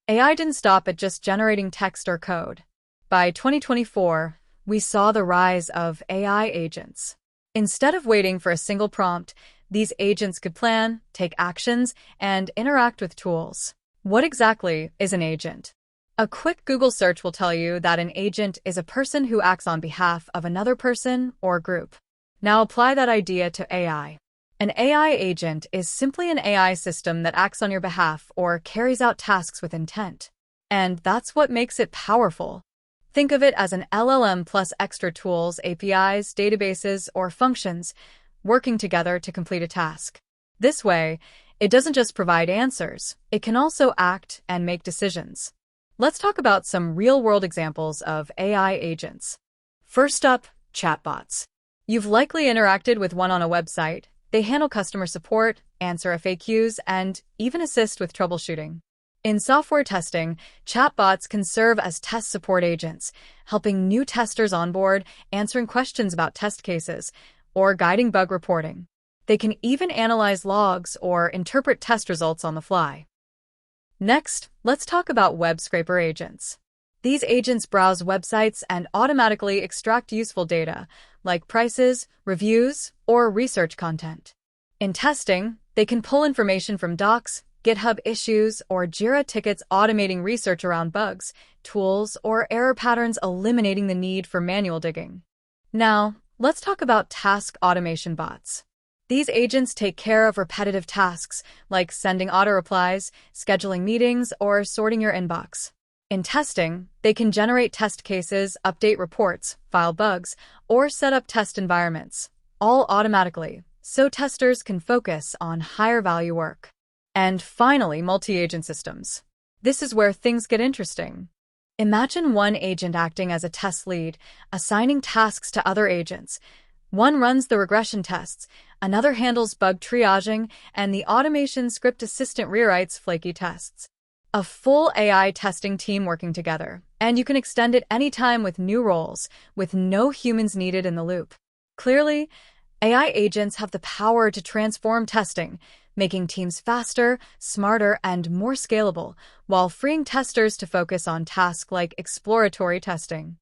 AI didn't stop at just generating text or code. By 2024, we saw the rise of AI agents. Instead of waiting for a single prompt, these agents could plan, take actions, and interact with tools. What exactly is an agent? A quick Google search will tell you that an agent is a person who acts on behalf of another person or group. Now apply that idea to AI. An AI agent is simply an AI system that acts on your behalf or carries out tasks with intent. And that's what makes it powerful. Think of it as an LLM plus extra tools, APIs, databases, or functions working together to complete a task. This way, it doesn't just provide answers, it can also act and make decisions. Let's talk about some real-world examples of AI agents. First up, chatbots. You've likely interacted with one on a website. They handle customer support, answer FAQs, and even assist with troubleshooting. In software testing, chatbots can serve as test support agents, helping new testers onboard, answering questions about test cases, or guiding bug reporting. They can even analyze logs or interpret test results on the fly. Next, let's talk about web scraper agents. These agents browse websites and automatically extract useful data, like prices, reviews, or research content. In testing, they can pull information from docs, GitHub issues, or Jira tickets, automating research around bugs, tools, or error patterns, eliminating the need for manual digging. Now, let's talk about task automation bots. These agents take care of repetitive tasks like sending auto-replies, scheduling meetings, or sorting your inbox. In testing, they can generate test cases, update reports, file bugs, or set up test environments, all automatically, so testers can focus on higher-value work. And finally, multi-agent systems. This is where things get interesting. Imagine one agent acting as a test lead, assigning tasks to other agents. One runs the regression tests, another handles bug triaging, and the automation script assistant rewrites flaky tests. A full AI testing team working together, and you can extend it anytime with new roles, with no humans needed in the loop. Clearly, AI agents have the power to transform testing, making teams faster, smarter, and more scalable, while freeing testers to focus on tasks like exploratory testing.